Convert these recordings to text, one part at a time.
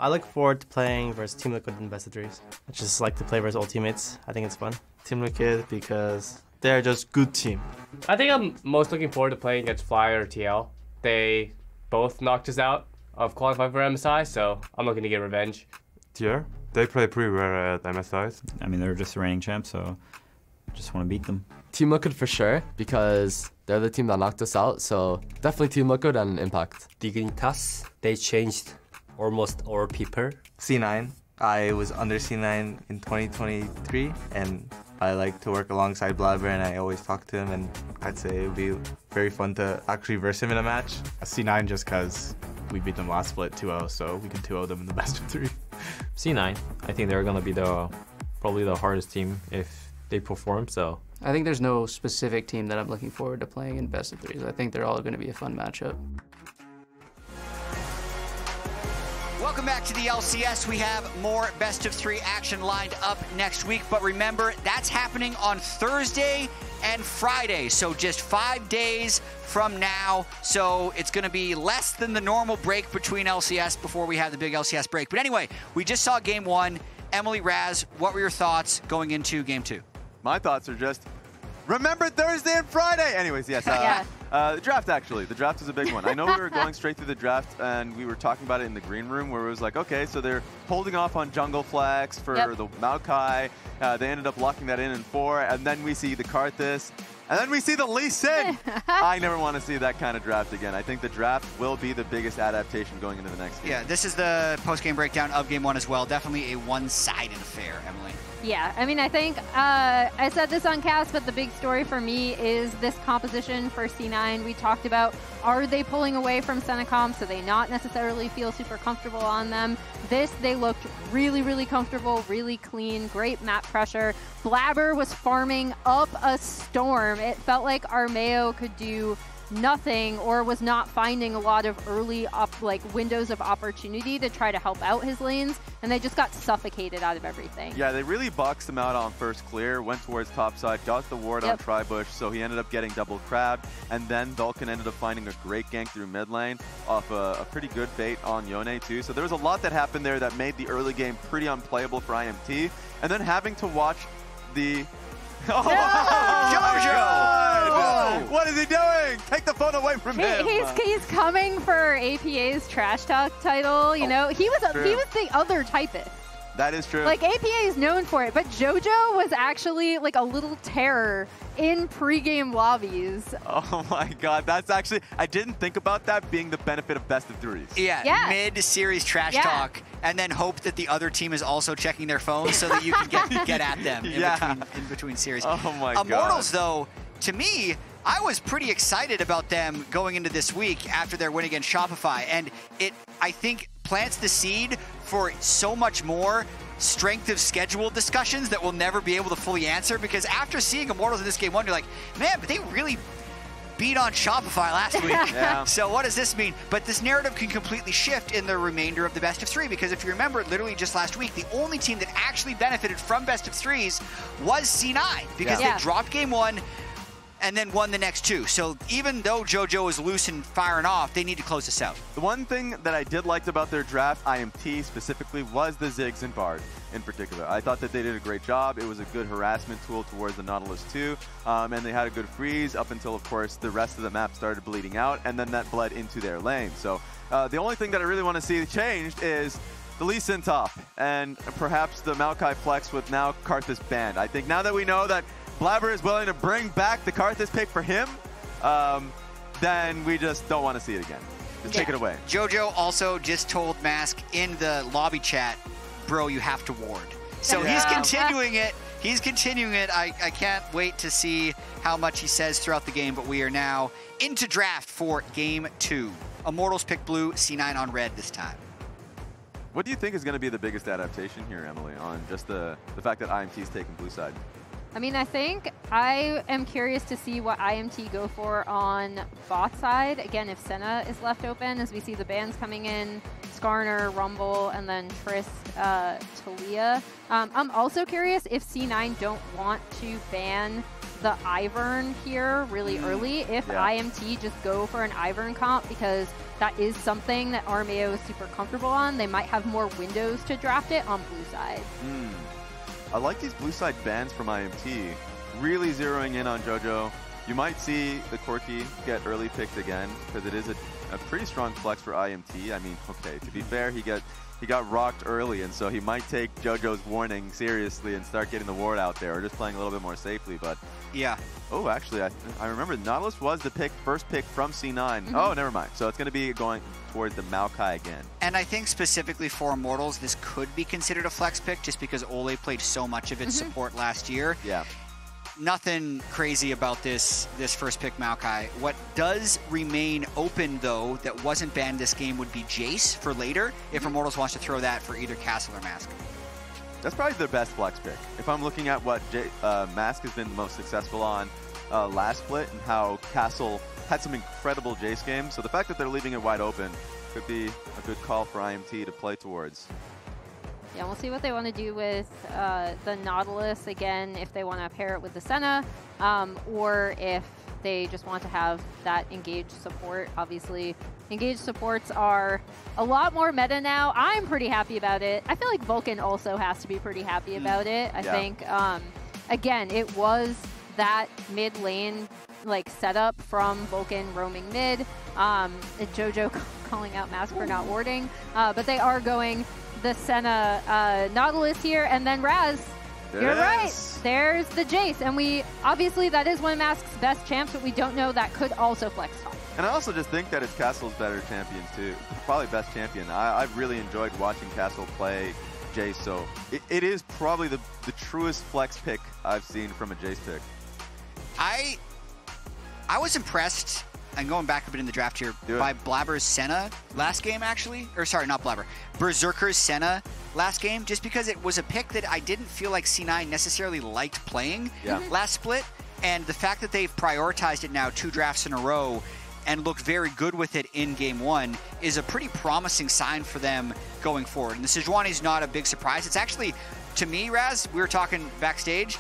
I look forward to playing versus Team Liquid in best of threes. I just like to play versus old teammates. I think it's fun. Team Liquid because they're just good team. I think I'm most looking forward to playing against Flyer or TL. They both knocked us out of qualifying for MSI, so I'm looking to get revenge. Yeah, they play pretty well at MSIs. I mean, they're just the reigning champs, so just want to beat them. Team Liquid for sure, because they're the team that knocked us out, so definitely Team Liquid and Impact. Dignitas, they changed almost all people. C9. I was under C9 in 2023, and I like to work alongside Blaber, and I always talk to him, and I'd say it would be very fun to actually verse him in a match. C9 just because we beat them last split 2-0, so we can 2-0 them in the best of 3. C9, I think they're gonna be probably the hardest team if they perform, so. I think there's no specific team that I'm looking forward to playing in best of threes. I think they're all gonna be a fun matchup. Welcome back to the LCS. We have more best of 3 action lined up next week, but remember, that's happening on Thursday and Friday, so just 5 days from now. So it's going to be less than the normal break between LCS before we have the big LCS break. But anyway, we just saw game 1. Emily, Raz, what were your thoughts going into game 2? My thoughts are just, remember Thursday and Friday! Anyways, yes. The draft, actually. The draft is a big one. I know we were going straight through the draft, and we were talking about it in the green room, where it was like, okay, so they're holding off on jungle flags for the Maokai. They ended up locking that in 4, and then we see the Karthus, and then we see the Lee Sin! I never want to see that kind of draft again. I think the draft will be the biggest adaptation going into the next game. Yeah, this is the post-game breakdown of game 1 as well. Definitely a one-sided affair, Emily. Yeah, I mean, I think I said this on cast, but the big story for me is this composition for C9. We talked about, are they pulling away from Senna comp, so they not necessarily feel super comfortable on them. This, they looked really, really comfortable, really clean, great map pressure. Blaber was farming up a storm. It felt like Armao could do nothing or was not finding a lot of early windows of opportunity to try to help out his lanes, and they just got suffocated out of everything. Yeah, they really boxed him out on first clear, went towards top side, got the ward on Tribush, so he ended up getting double crabbed, and then VULCAN ended up finding a great gank through mid lane off a pretty good bait on Yone too. So there was a lot that happened there that made the early game pretty unplayable for IMT, and then having to watch the Oh, Jojo! Oh, what is he doing? Take the phone away from him. He's coming for APA's trash talk title. You know, he was the other typist. That is true. Like, APA is known for it, but JoJo was actually like a little terror in pregame lobbies. Oh my god, that's actually, I didn't think about that being the benefit of best of threes. Yeah. Mid-series trash talk, and then hope that the other team is also checking their phones so that you can get at them in between series. Oh my god. Immortals, though, to me, I was pretty excited about them going into this week after their win against Shopify, and it, I think, plants the seed for so much more strength of schedule discussions that we'll never be able to fully answer, because after seeing Immortals in this game 1, you're like, man, but they really beat on Shopify last week. So what does this mean? But this narrative can completely shift in the remainder of the best of 3, because if you remember, literally just last week, the only team that actually benefited from best of 3s was C9, because they dropped game 1 and then won the next 2. So even though JoJo is loose and firing off, they need to close this out. The one thing that I did like about their draft, IMT specifically, was the Ziggs and Bard in particular. I thought that they did a great job. It was a good harassment tool towards the Nautilus too, and they had a good freeze up until, of course, the rest of the map started bleeding out, and then that bled into their lane. So the only thing that I really want to see changed is the Lee Sin top, and perhaps the Maokai flex with now Karthus banned. I think now that we know that Blaber is willing to bring back the Karthus pick for him, then we just don't want to see it again. Just take it away. JoJo also just told Mask in the lobby chat, bro, you have to ward. So he's continuing it. He's continuing it. I can't wait to see how much he says throughout the game, but we are now into draft for game 2. Immortals pick blue, C9 on red this time. What do you think is going to be the biggest adaptation here, Emily, on just the fact that IMT is taking blue side? I mean, I think I am curious to see what IMT go for on bot side. Again, if Senna is left open, as we see the bans coming in, Skarner, Rumble, and then Trist, Talia. I'm also curious if C9 don't want to ban the Ivern here really early if IMT just go for an Ivern comp, because that is something that Armao is super comfortable on. They might have more windows to draft it on blue side. I like these blue side bans from IMT. Really zeroing in on JoJo. You might see the Corki get early picked again, because it is a pretty strong flex for IMT. I mean, okay, to be fair, he got rocked early, and so he might take JoJo's warning seriously and start getting the ward out there, or just playing a little bit more safely. But yeah. Oh, actually, I remember Nautilus was the first pick from C9. Oh, never mind. So it's going to be going towards the Maokai again. And I think specifically for Immortals, this could be considered a flex pick just because Olleh played so much of its support last year. Yeah. Nothing crazy about this first pick Maokai. What does remain open, though, that wasn't banned this game would be Jace for later, if Immortals wants to throw that for either Castle or Mask. That's probably their best flex pick. If I'm looking at what Mask has been the most successful on last split, and how Castle had some incredible Jace games, so the fact that they're leaving it wide open could be a good call for IMT to play towards. Yeah, we'll see what they want to do with the Nautilus again, if they want to pair it with the Senna, or if they just want to have that engaged support. Obviously, engaged supports are a lot more meta now. I'm pretty happy about it. I feel like VULCAN also has to be pretty happy about it. I think, again, it was that mid lane like setup from VULCAN roaming mid. JoJo calling out Mask for not warding, but they are going the Senna Nautilus here, and then Raz, you're right, there's the Jace, and we obviously that is one of Mask's best champs, but we don't know, that could also flex top. And I also just think that it's Castle's better champion too, probably best champion. I've really enjoyed watching Castle play Jace, so it is probably the truest flex pick I've seen from a Jace pick. I was impressed, and going back a bit in the draft here, by Blaber's Senna last game, actually. Or sorry, not Blaber. Berserker's Senna last game, just because it was a pick that I didn't feel like C9 necessarily liked playing last split. And the fact that they've prioritized it now 2 drafts in a row and looked very good with it in game 1 is a pretty promising sign for them going forward. And the Sejuani's not a big surprise. It's actually, to me, Raz, we were talking backstage,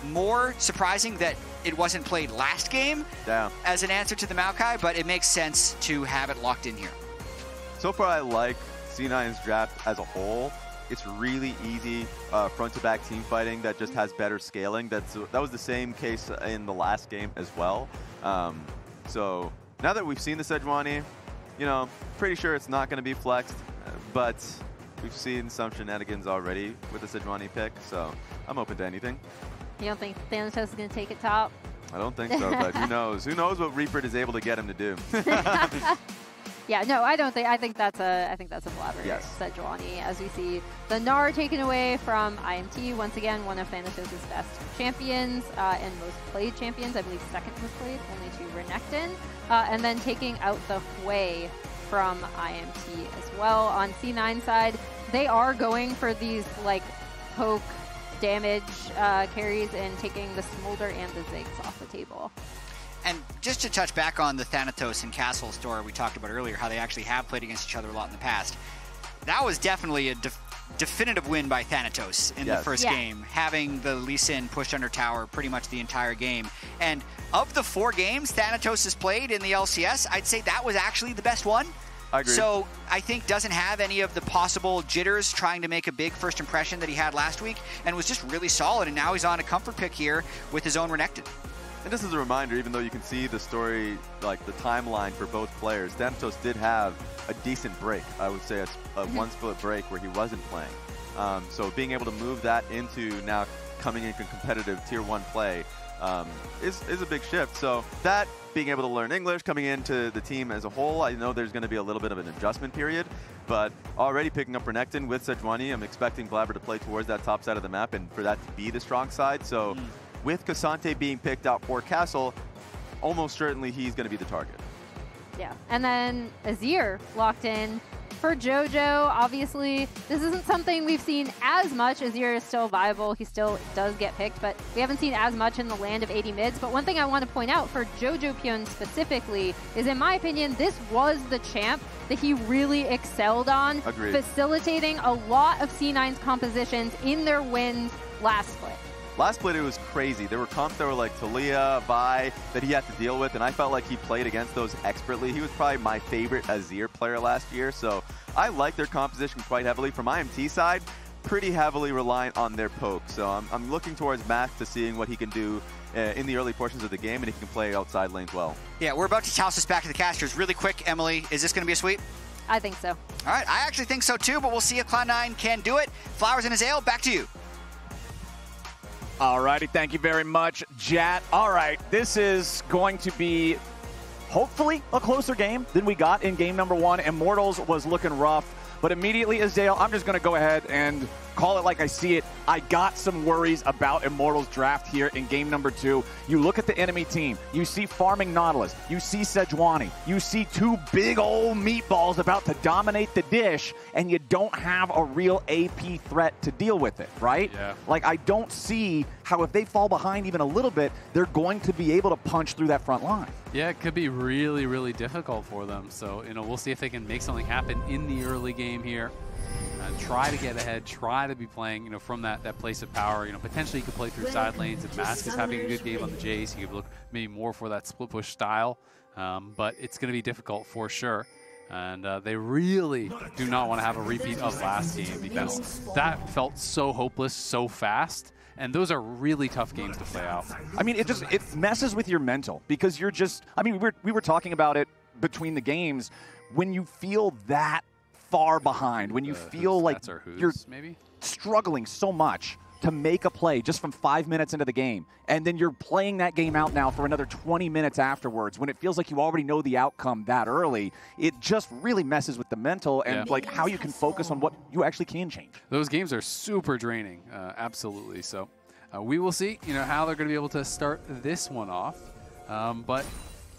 more surprising that it wasn't played last game as an answer to the Maokai, but it makes sense to have it locked in here. So far, I like C9's draft as a whole. It's really easy front-to-back team fighting that just has better scaling. That was the same case in the last game as well. So now that we've seen the Sejuani, you know, pretty sure it's not going to be flexed, but we've seen some shenanigans already with the Sejuani pick, so I'm open to anything. You don't think Thanatos is going to take it top? I don't think so, but who knows? Who knows what Reaper is able to get him to do? Yeah, no, I don't think. I think that's a Blaber Sejuani, as we see the Gnar taken away from IMT. Once again, one of Thanatos' best champions and most played champions. I believe second most played, only to Renekton. And then taking out the Hui from IMT as well. On C9 side, they are going for these like poke damage carries and taking the Smolder and the Ziggs off the table. And just to touch back on the Thanatos and Castle story we talked about earlier, how they actually have played against each other a lot in the past, that was definitely a definitive win by Thanatos in the first game, having the Lee Sin pushed under tower pretty much the entire game. And of the 4 games Thanatos has played in the LCS, I'd say that was actually the best one. I agree. So I think doesn't have any of the possible jitters trying to make a big first impression that he had last week, and was just really solid. And now he's on a comfort pick here with his own Renekton. And just as a reminder, even though you can see the story, like the timeline for both players, Thanatos did have a decent break. I would say a one-split break where he wasn't playing. So being able to move that into now coming into competitive Tier 1 play is a big shift. So that, being able to learn English, coming into the team as a whole, I know there's going to be a little bit of an adjustment period, but already picking up Renekton with Sejuani, I'm expecting Blaber to play towards that top side of the map and for that to be the strong side. So with Cassante being picked out for Castle, almost certainly he's going to be the target. Yeah, and then Azir locked in for JoJo. Obviously, this isn't something we've seen as much. Azir is still viable. He still does get picked, but we haven't seen as much in the land of 80 mids. But one thing I want to point out for jojopyun specifically is, in my opinion, this was the champ that he really excelled on, facilitating a lot of C9's compositions in their wins last split. Last split, it was crazy. There were comps that were like Talia, Vi, that he had to deal with, and I felt like he played against those expertly. He was probably my favorite Azir player last year, so I like their composition quite heavily. From IMT side, pretty heavily reliant on their poke, so I'm looking towards Max to seeing what he can do in the early portions of the game, and if he can play outside lanes well. Yeah, we're about to toss this back to the casters. Really quick, Emily, is this going to be a sweep? I think so. All right, I actually think so too, but we'll see if Cloud9 can do it. Flowers and Azael, back to you. All righty, thank you very much, Jat. All right, this is going to be hopefully a closer game than we got in game number 1. Immortals was looking rough, but immediately, Azael, I'm just going to go ahead and call it like I see it. I got some worries about Immortals draft here in game number 2. You look at the enemy team. You see farming Nautilus. You see Sejuani. You see 2 big old meatballs about to dominate the dish, and you don't have a real AP threat to deal with it, right? Yeah. Like, I don't see how if they fall behind even a little bit, they're going to be able to punch through that front line. Yeah, it could be really, really difficult for them. So, we'll see if they can make something happen in the early game here. Try to get ahead, try to be playing, from that place of power. Potentially you could play through side lanes. If Mask is having a good game on the Jace, you could look maybe more for that split push style. But it's going to be difficult for sure. And they really do not want to have a repeat of last game because that felt so hopeless so fast. And those are really tough games to play out. I mean, it messes with your mental because you're just, we were talking about it between the games. When you feel that far behind, when you feel like you're maybe struggling so much to make a play just from 5 minutes into the game, and then you're playing that game out now for another 20 minutes afterwards, when it feels like you already know the outcome that early, it just really messes with the mental and like how you can focus on what you actually can change. Those games are super draining, absolutely. So we will see, how they're going to be able to start this one off, but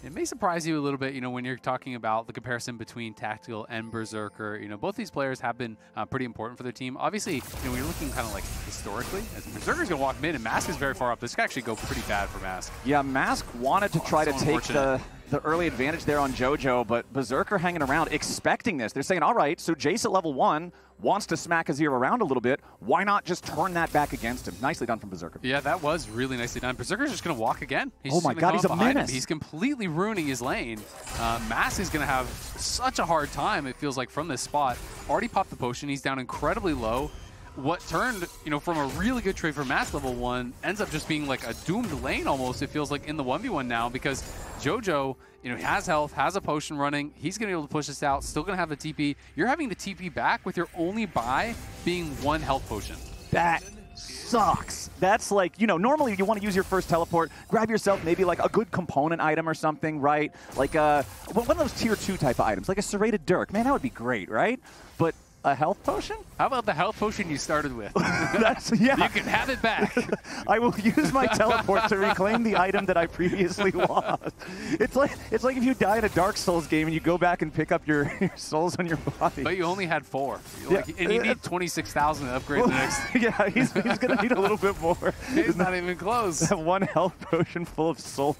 it may surprise you a little bit, when you're talking about the comparison between Tactical and Berserker. Both these players have been pretty important for their team. Obviously, when you're looking kind of like historically, as Berserker's going to walk mid and Mask is very far up. This could actually go pretty bad for Mask. Yeah, Mask wanted to try to take the early advantage there on JoJo, but Berserker hanging around, expecting this. They're saying, all right, so Jace at level 1 wants to smack Azir around a little bit. Why not just turn that back against him? Nicely done from Berserker. Yeah, that was really nicely done. Berserker's just going to walk again. Oh my god, he's a menace. He's completely ruining his lane. Mask is going to have such a hard time, it feels like, from this spot. Already popped the potion. He's down incredibly low. What turned, from a really good trade for Mask level 1 ends up just being like a doomed lane almost, it feels like, in the 1v1 now, because JoJo, has health, has a potion running. He's going to be able to push this out, still going to have the TP. You're having the TP back with your only buy being 1 health potion. That sucks. That's like, normally you want to use your first teleport, grab yourself maybe like a good component item or something, right? Like one of those tier 2 type of items, like a serrated dirk. Man, that would be great, right? But a health potion? How about the health potion you started with? Yeah. You can have it back. I will use my teleport to reclaim the item that I previously lost. It's like if you die in a Dark Souls game and you go back and pick up your souls on your body. But you only had 4. And you need 26,000 to upgrade the next. Yeah, he's going to need a little bit more. He's not even close. That 1 health potion full of souls.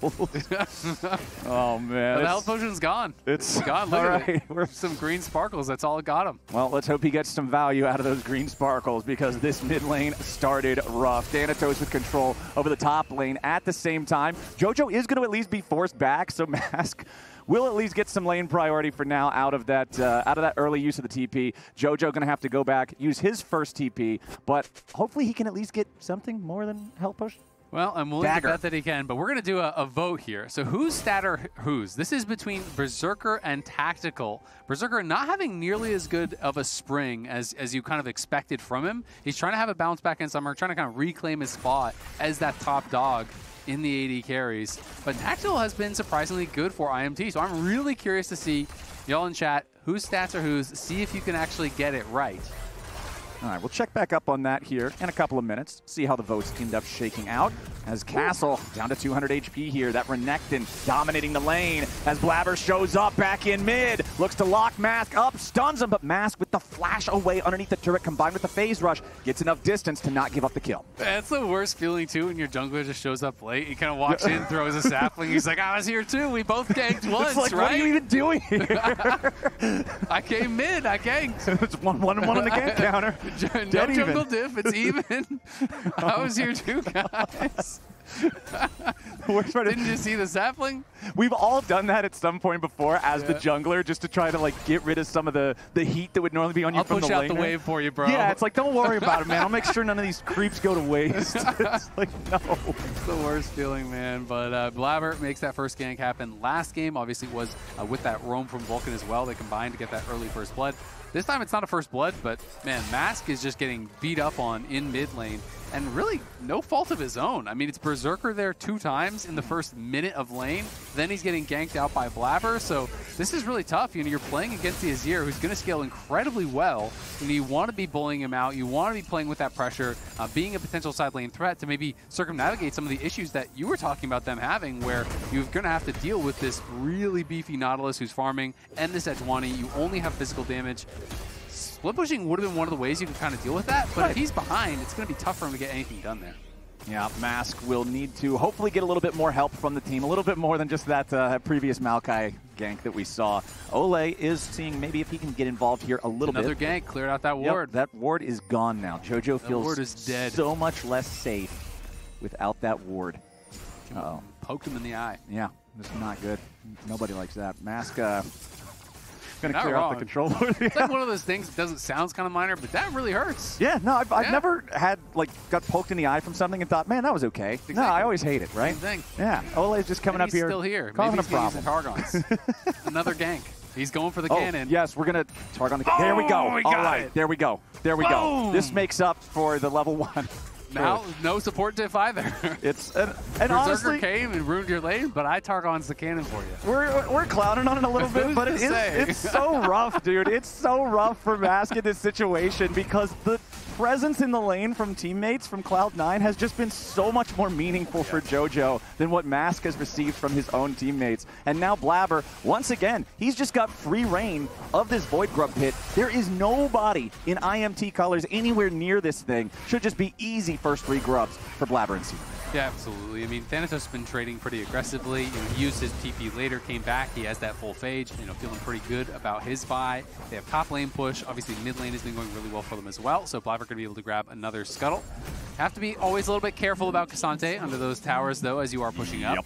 Oh, man. The health potion's gone. It's gone. Look at it. Some green sparkles. That's all it got him. Well, let's hope he gets some value out of those green sparkles because this mid lane started rough. Thanatos with control over the top lane at the same time. JoJo is going to at least be forced back, so Mask will at least get some lane priority for now out of that early use of the TP. JoJo going to have to go back, use his first TP, but hopefully he can at least get something more than health potion. Well, I'm willing to bet that he can, but we're going to do a vote here. So whose stat are whose? This is between Berserker and Tactical. Berserker not having nearly as good of a spring as you kind of expected from him. He's trying to have a bounce back in summer, trying to kind of reclaim his spot as that top dog in the AD carries. But Tactical has been surprisingly good for IMT, so I'm really curious to see, y'all in chat, whose stats are whose, see if you can actually get it right. All right, we'll check back up on that here in a couple of minutes, see how the votes end up shaking out. as Castle down to 200 HP here. That Renekton dominating the lane as Blaber shows up back in mid. Looks to lock Mask up, stuns him, but Mask with the flash away underneath the turret combined with the phase rush gets enough distance to not give up the kill. That's the worst feeling too when your jungler just shows up late. He kind of walks in, throws a sapling. He's like, I was here too. We both ganked once, It's like, right? what are you even doing here? I came mid. I ganked. It's 1-1-1 on the gank counter. No jungle diff. It's even. I was here too, guys. Didn't you see the sapling? We've all done that at some point before as the jungler, just to try to like get rid of some of the heat that would normally be on you from the laner. I'll push out the wave for you, bro. Yeah, it's like, don't worry about it, man. I'll make sure none of these creeps go to waste. It's like, no. It's the worst feeling, man. But Blaber makes that first gank happen. Last game, obviously, was with that roam from VULCAN as well. They combined to get that early first blood. This time it's not a first blood, but man, Mask is just getting beat up on in mid lane. And really, no fault of his own. I mean, it's Berserker there 2 times in the first minute of lane. Then he's getting ganked out by Blaber. So this is really tough. You know, you're playing against the Azir, who's going to scale incredibly well. And you want to be bullying him out. You want to be playing with that pressure, being a potential side lane threat to maybe circumnavigate some of the issues that you were talking about them having, where you're going to have to deal with this really beefy Nautilus who's farming and this Edgewani. You only have physical damage. Split pushing would have been one of the ways you could kind of deal with that, but if he's behind, it's going to be tough for him to get anything done there. Yeah, Mask will need to hopefully get a little bit more help from the team, a little bit more than just that previous Maokai gank that we saw. Olleh is seeing maybe if he can get involved here a little bit. Another gank, cleared out that ward. That ward is gone now. Jojo feels ward is dead. So much less safe without that ward. Uh-oh. Poked him in the eye. Yeah, this is not good. Nobody likes that. Mask going to Not clear wrong. out the control board. It's like one of those things that doesn't sound kind of minor, but that really hurts. Yeah, no, I've never had, like, got poked in the eye from something and thought, man, that was okay. Exactly. No, I always hate it, right? Same thing. Yeah, Olleh's just coming And up here. He's still here. Causing Maybe he's a problem. Targons. Another gank. He's going for the cannon. Yes, we're going to Targon the cannon. There we go. we got All right, it. there we go. There we go. Boom. This makes up for the level 1. Now, no support diff either. It's and Berserker honestly, came and ruined your lane, but I Targon's the cannon for you. we're clouding on it a little bit, but it's so rough, dude. It's so rough for Mask in this situation because the presence in the lane from teammates from Cloud9 has just been so much more meaningful for JoJo than what Mask has received from his own teammates. And now Blaber, once again, he's just got free reign of this Void Grub pit. There is nobody in IMT colors anywhere near this thing. Should just be easy first 3 grubs for Blaber and C9. Yeah, absolutely. I mean, Thanatos has been trading pretty aggressively. You know, he used his TP later, came back. He has that full phage. You know, feeling pretty good about his buy. They have top lane push. Obviously, mid lane has been going really well for them as well. So Blaber could be able to grab another scuttle. Have to be always a little bit careful about Cassante under those towers, though, as you are pushing up. Yep.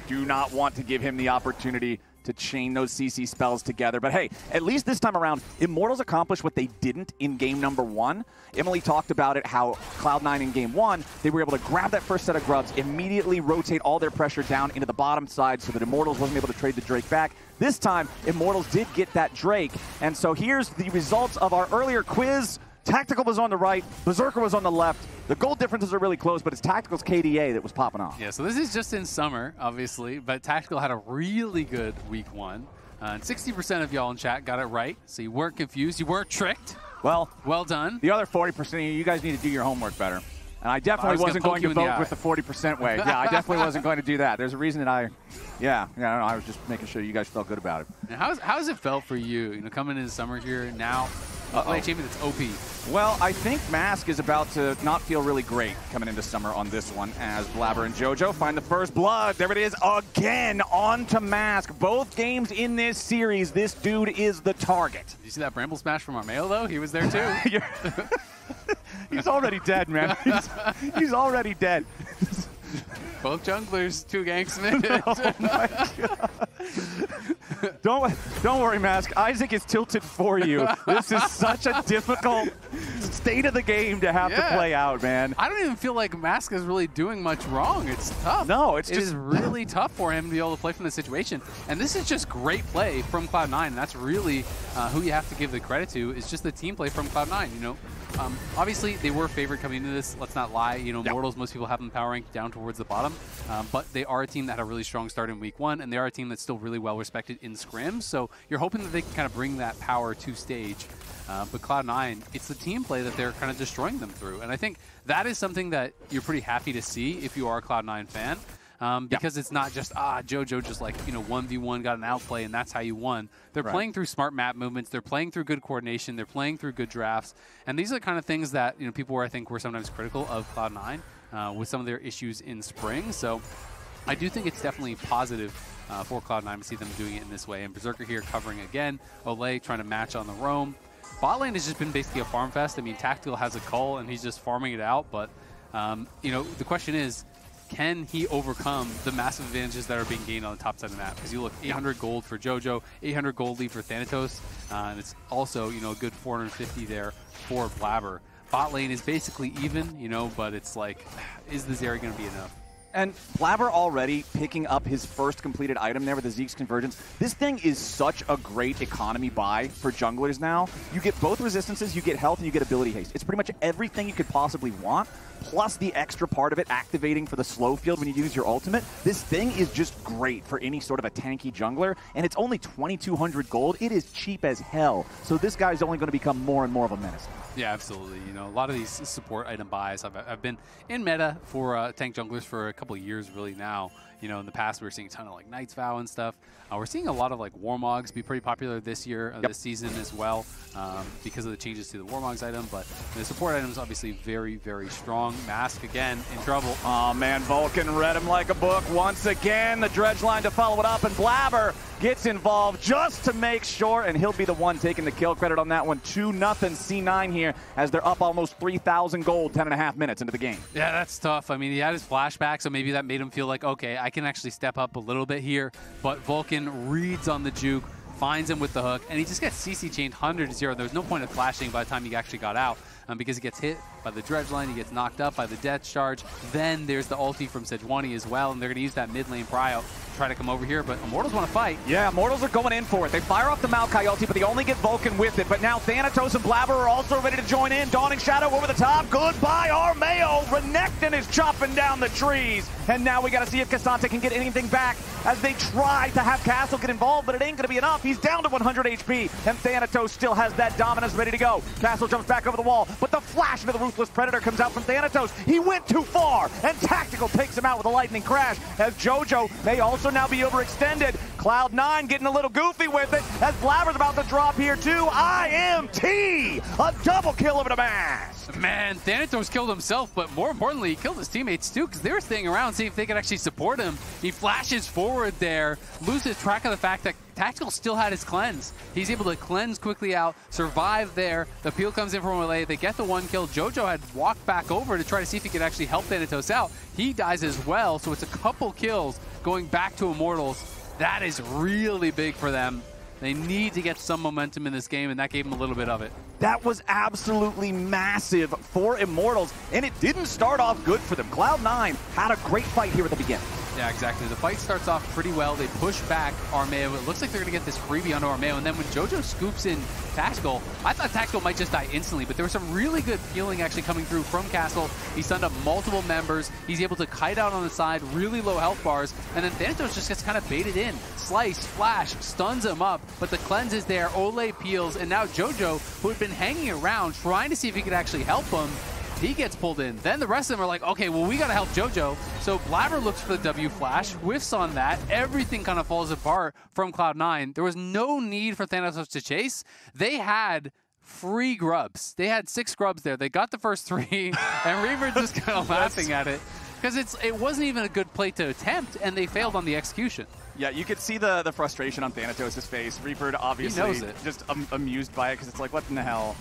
Do not want to give him the opportunity to chain those CC spells together. But hey, at least this time around, Immortals accomplished what they didn't in game number 1. Emily talked about it, how Cloud9 in game 1, they were able to grab that first set of grubs, immediately rotate all their pressure down into the bottom side so that Immortals wasn't able to trade the Drake back. This time, Immortals did get that Drake. And so here's the results of our earlier quiz. Tactical was on the right, Berserker was on the left. The goal differences are really close, but it's Tactical's KDA that was popping off. Yeah, so this is just in summer, obviously, but Tactical had a really good week 1. And 60% of y'all in chat got it right, so you weren't confused, you weren't tricked. Well done. The other 40% of you guys need to do your homework better. And I definitely wasn't going to vote with the 40% way. Yeah, I definitely wasn't going to do that. There's a reason that I don't know, I was just making sure you guys felt good about it. And how's it felt for you, you know, coming into summer here now? Play a champion that's OP. Well, I think Mask is about to not feel really great coming into summer on this one as Blaber and JoJo find the first blood. There it is again, on to Mask. Both games in this series, this dude is the target. Did you see that Bramble Smash from Armao, though? He was there, too. He's already dead, man. He's already dead. Both junglers, 2 ganks mid. Oh, my God. Don't worry, Mask. Isaac is tilted for you. This is such a difficult state of the game to have to play out, man. I don't even feel like Mask is really doing much wrong. It's tough. No, it is really tough for him to be able to play from this situation. And this is just great play from Cloud9. And that's really who you have to give the credit to is just the team play from Cloud9. You know, Obviously, they were favored coming into this. Let's not lie. You know, Mortals, most people have them power ranked down towards the bottom. But they are a team that had a really strong start in week 1, and they are a team that's still really well respected in scrims. So you're hoping that they can kind of bring that power to stage. But Cloud9, it's the team play that they're kind of destroying them through. And I think that is something that you're pretty happy to see if you are a Cloud9 fan. Because it's not just, JoJo just like, 1v1 got an outplay and that's how you won. They're playing through smart map movements. They're playing through good coordination. They're playing through good drafts. And these are the kind of things that, people I think were sometimes critical of Cloud9 with some of their issues in spring. So I do think it's definitely positive for Cloud9 to see them doing it in this way. And Berserker here covering again. Olleh trying to match on the roam. Bot lane has just been basically a farm fest. I mean, Tactical has a cull and he's just farming it out. But, the question is, can he overcome the massive advantages that are being gained on the top side of the map? Because you look 800 gold for JoJo, 800 gold lead for Thanatos, and it's also, a good 450 there for Blaber. Bot lane is basically even, but it's like, is this area going to be enough? And Blaber already picking up his first completed item there with the Ziggs Convergence. This thing is such a great economy buy for junglers now. You get both resistances, you get health, and you get ability haste. It's pretty much everything you could possibly want, plus the extra part of it activating for the slow field when you use your ultimate. This thing is just great for any sort of a tanky jungler, and it's only 2,200 gold. It is cheap as hell, so this guy's only going to become more and more of a menace. Yeah, absolutely. A lot of these support item buys, I've been in meta for tank junglers for a couple of years really now. In the past we were seeing a ton of like Knight's Vow and stuff. We're seeing a lot of like Warmogs be pretty popular this year, this season as well, because of the changes to the Warmogs item. But the support item is obviously very, very strong. Mask again in trouble. Oh man, Vulcan read him like a book once again. The dredge line to follow it up, and Blaber gets involved just to make sure, and he'll be the one taking the kill credit on that one. 2-0 C9 here as they're up almost 3,000 gold 10.5 minutes into the game. Yeah, that's tough. I mean, he had his flashback, so maybe that made him feel like, okay, I can actually step up a little bit here. But Vulcan reads on the juke, finds him with the hook, and he just gets CC chained 100-0. There was no point of flashing by the time he actually got out. Because he gets hit by the dredge line, he gets knocked up by the death charge. Then there's the ulti from Sejuani as well, and they're going to use that mid lane pry out to try to come over here, but Immortals want to fight. Yeah, Immortals are going in for it. They fire off the Maokai ulti, but they only get Vulcan with it. But now Thanatos and Blaber are also ready to join in. Dawning Shadow over the top. Goodbye, Armao. Renekton is chopping down the trees. And now we got to see if Cassante can get anything back as they try to have Castle get involved, but it ain't going to be enough. He's down to 100 HP, and Thanatos still has that dominance ready to go. Castle jumps back over the wall, but the flash into the Ruthless Predator comes out from Thanatos. He went too far, and Tactical takes him out with a lightning crash, as JoJo may also now be overextended. Cloud9 getting a little goofy with it, as Blaber's about to drop here too. IMT! A double kill over the mask! Man, Thanatos killed himself, but more importantly, he killed his teammates too, because they were staying around, seeing if they could actually support him. He flashes forward there, loses track of the fact that Tactical still had his cleanse. He's able to cleanse quickly out, survive there. The peel comes in from Olleh. They get the one kill. JoJo had walked back over to try to see if he could actually help Thanatos out. He dies as well, so it's a couple kills going back to Immortals. That is really big for them. They need to get some momentum in this game, and that gave them a little bit of it. That was absolutely massive for Immortals, and it didn't start off good for them. Cloud9 had a great fight here at the beginning. Yeah, exactly. The fight starts off pretty well. They push back Armao. It looks like they're going to get this freebie onto Armao. And then when JoJo scoops in Tactical, I thought Tactical might just die instantly, but there was some really good healing actually coming through from Castle. He stunned up multiple members. He's able to kite out on the side, really low health bars. And then Thanatos just gets kind of baited in. Slice, flash, stuns him up, but the cleanse is there. Olleh peels, and now JoJo, who had been hanging around trying to see if he could actually help him, he gets pulled in. Then the rest of them are like, okay, well, we got to help JoJo. So Blaber looks for the W flash, whiffs on that. Everything kind of falls apart from Cloud9. There was no need for Thanatos to chase. They had free grubs. They had 6 grubs there. They got the first 3, and Reaver just kind of laughing at it. Because it wasn't even a good play to attempt, and they failed on the execution. Yeah, you could see the frustration on Thanatos' face. Reaper obviously just amused by it, because it's like, what in the hell?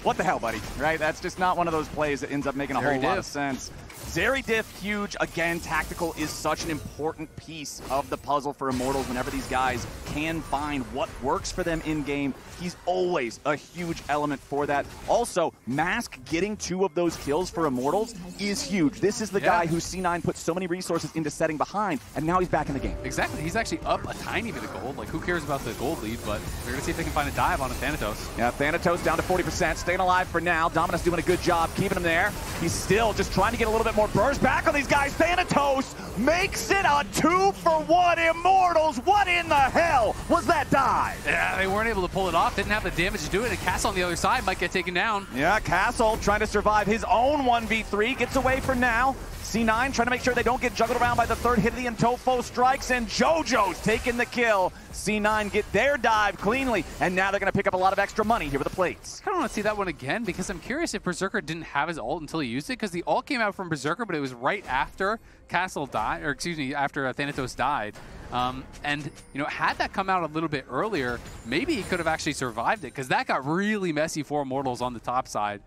What the hell, buddy? Right? That's just not one of those plays that ends up making a whole lot of sense. Zeri diff, huge. Again, tactical is such an important piece of the puzzle for Immortals whenever these guys can find what works for them in-game. He's always a huge element for that. Also, Mask getting 2 of those kills for Immortals is huge. This is the guy who C9 put so many resources into setting behind, and now he's back in the game. Exactly. He's actually up a tiny bit of gold. Like, who cares about the gold lead? But we're going to see if they can find a dive on a Thanatos. Yeah, Thanatos down to 40%, staying alive for now. Dominus doing a good job keeping him there. He's still just trying to get a little bit more burst back on these guys. Thanatos makes it a 2-for-1 Immortals. What in the hell was that dive? Yeah, they weren't able to pull it off. Didn't have the damage to do it. And Castle on the other side might get taken down. Yeah, Castle trying to survive his own 1v3. Gets away for now. C9 trying to make sure they don't get juggled around by the third hit of the Intofo strikes, and JoJo's taking the kill. C9 get their dive cleanly, and now they're going to pick up a lot of extra money here with the plates. I kind of want to see that one again, because I'm curious if Berserker didn't have his ult until he used it, because the ult came out from Berserker, but it was right after Castle died, or excuse me, after Thanatos died. And, you know, had that come out a little bit earlier, maybe he could have actually survived it, because that got really messy for Immortals on the top side.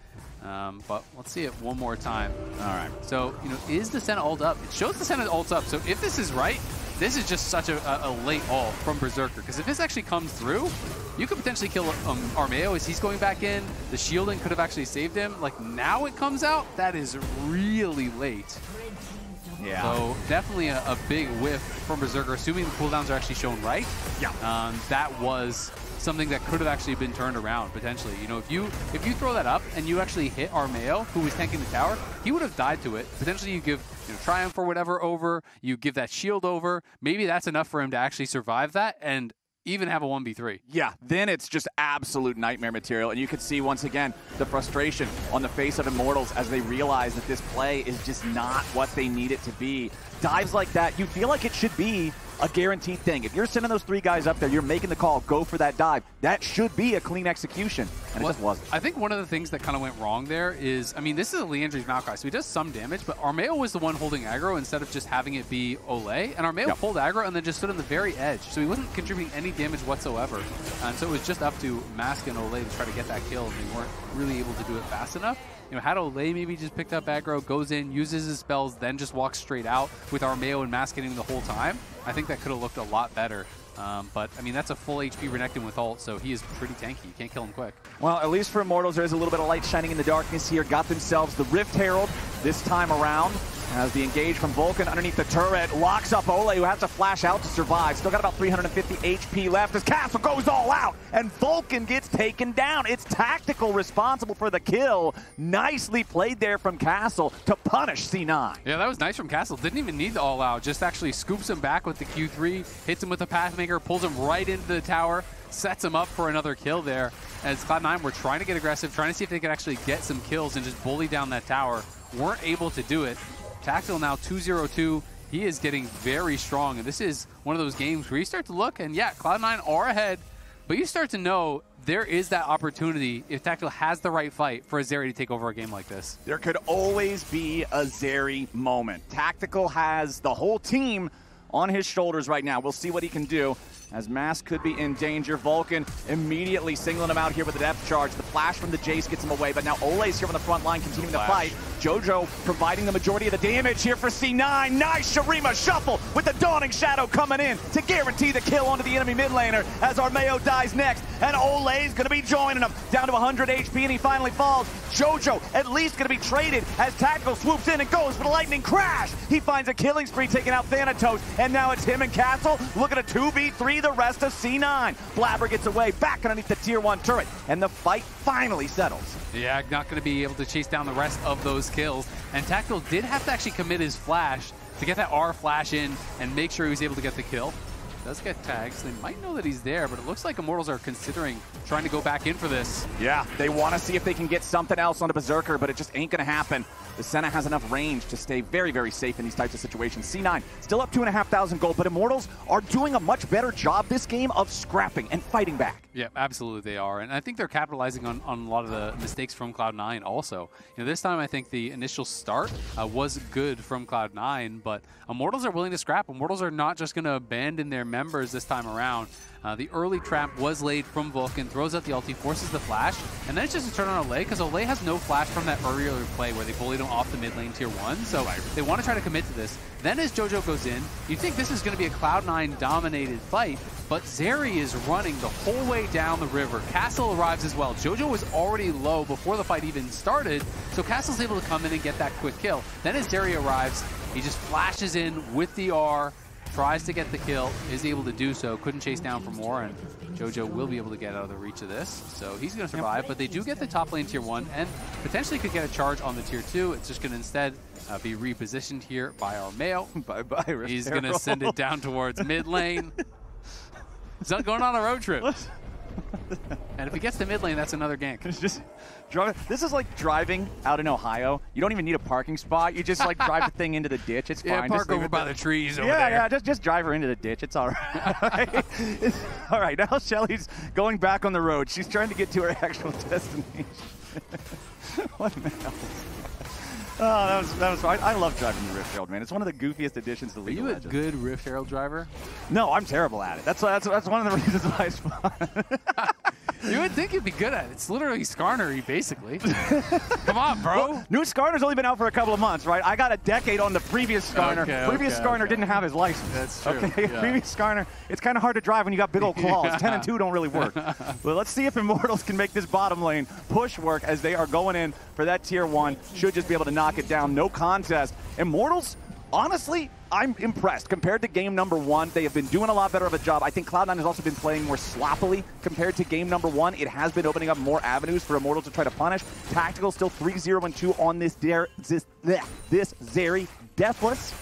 But let's see it one more time. All right. So, you know, is the Senna ult up? It shows the Senna ult's up. So if this is right, this is just such a late ult from Berserker. Because if this actually comes through, you could potentially kill Armao as he's going back in. The shielding could have actually saved him. Like, now it comes out, that is really late. Yeah. So definitely a big whiff from Berserker, assuming the cooldowns are actually shown right. Yeah. That was something that could have actually been turned around potentially. You know, if you throw that up and you actually hit Armao, who was tanking the tower, he would have died to it. Potentially you give, you know, Triumph or whatever over, you give that shield over. Maybe that's enough for him to actually survive that and even have a 1v3. Yeah, then it's just absolute nightmare material, and you can see once again the frustration on the face of Immortals as they realize that this play is just not what they need it to be. Dives like that, you feel like it should be a guaranteed thing. If you're sending those 3 guys up there, you're making the call, go for that dive. That should be a clean execution, and it just wasn't. I think one of the things that kind of went wrong there is, I mean, this is a Leandry's Maokai, so he does some damage, but Armao was the one holding aggro instead of just having it be Olleh, and Armao pulled aggro and then just stood on the very edge, so he wasn't contributing any damage whatsoever. And so it was just up to Mask and Olleh to try to get that kill, and they weren't really able to do it fast enough. You know, had Olleh maybe just picked up aggro, goes in, uses his spells, then just walks straight out with Armao and Mask hitting the whole time, I think that could have looked a lot better. But, I mean, that's a full HP Renekton with ult, so he is pretty tanky. You can't kill him quick. Well, at least for Immortals, there is a little bit of light shining in the darkness here. Got themselves the Rift Herald this time around. As the engage from VULCAN underneath the turret locks up Olleh, who has to flash out to survive. Still got about 350 HP left as Castle goes all out, and VULCAN gets taken down. It's tactical responsible for the kill. Nicely played there from Castle to punish C9. Yeah, that was nice from Castle. Didn't even need the all-out. Just actually scoops him back with the Q3, hits him with the Pathmaker, pulls him right into the tower, sets him up for another kill there. As Cloud9 were trying to get aggressive, trying to see if they could actually get some kills and just bully down that tower. Weren't able to do it. Tactical now 2-0-2. He is getting very strong, and this is one of those games where you start to look, and yeah, Cloud9 are ahead, but you start to know there is that opportunity, if Tactical has the right fight, for a Zeri to take over a game like this. There could always be a Zeri moment. Tactical has the whole team on his shoulders right now. We'll see what he can do, as Mask could be in danger. VULCAN immediately singling him out here with a depth charge. The flash from the Jace gets him away, but now Olleh's here on the front line continuing the fight. JoJo providing the majority of the damage here for C9. Nice Shurima shuffle with the Dawning Shadow coming in to guarantee the kill onto the enemy mid laner as Armao dies next, and Olleh's going to be joining him down to 100 HP, and he finally falls. JoJo at least going to be traded as Tactical swoops in and goes for the lightning crash. He finds a killing spree taking out Thanatos, and now it's him and Castle looking at a 2v3 the rest of C9. Blaber gets away back underneath the tier 1 turret, and the fight finally settles. Yeah, not going to be able to chase down the rest of those kills. And Tactical did have to actually commit his flash to get that R flash in and make sure he was able to get the kill. Does get tags. They might know that he's there, but it looks like Immortals are considering trying to go back in for this. Yeah, they want to see if they can get something else on the Berserker, but it just ain't going to happen. The Senna has enough range to stay very, very safe in these types of situations. C9 still up 2,500 gold, but Immortals are doing a much better job this game of scrapping and fighting back. Yeah, absolutely they are. And I think they're capitalizing on a lot of the mistakes from Cloud9 also. You know, this time I think the initial start was good from Cloud9, but Immortals are willing to scrap. Immortals are not just going to abandon their members this time around. The early trap was laid from VULCAN, throws out the ulti, forces the flash, and then it's just a turn on Olleh, because Olleh has no flash from that earlier play where they bullied him off the mid lane tier 1, so they want to try to commit to this. Then as JoJo goes in, you think this is going to be a Cloud9 dominated fight, but Zeri is running the whole way down the river. Castle arrives as well. JoJo was already low before the fight even started, so Castle's able to come in and get that quick kill. Then as Zeri arrives, he just flashes in with the R, tries to get the kill, is able to do so, couldn't chase down for more, and JoJo will be able to get out of the reach of this. So he's going to survive, but they do get the top lane tier 1 and potentially could get a charge on the tier 2. It's just going to instead be repositioned here by Armao. Bye-bye, He's going to send it down towards mid lane. He's not going on a road trip. And if he gets to mid lane, that's another gank. It's just this is like driving out in Ohio. You don't even need a parking spot. You just like drive the thing into the ditch. It's fine. Yeah, park just over by the trees over there. Yeah, just drive her into the ditch. It's all right. All right, now Shelly's going back on the road. She's trying to get to her actual destination. What the hell? Oh, that was fun. I love driving the Rift Herald, man. It's one of the goofiest additions to League of Legends. Are you a good Rift Herald driver? No, I'm terrible at it. That's one of the reasons why it's fun. You would think you'd be good at it. It's literally Skarnery, basically. Come on, bro. Well, new Skarner's only been out for a couple of months, right? I got a decade on the previous Skarner. Skarner didn't have his license. That's true. Okay, yeah. Previous Skarner, it's kind of hard to drive when you got big old claws. 10 and 2 don't really work. Well, let's see if Immortals can make this bottom lane push work as they are going in for that tier 1. Should just be able to knock it down. No contest. Immortals, honestly, I'm impressed. Compared to game number 1, they have been doing a lot better of a job. I think Cloud9 has also been playing more sloppily compared to game number 1. It has been opening up more avenues for Immortals to try to punish. Tactical still 3-0-2 on this Zeri. Deathless.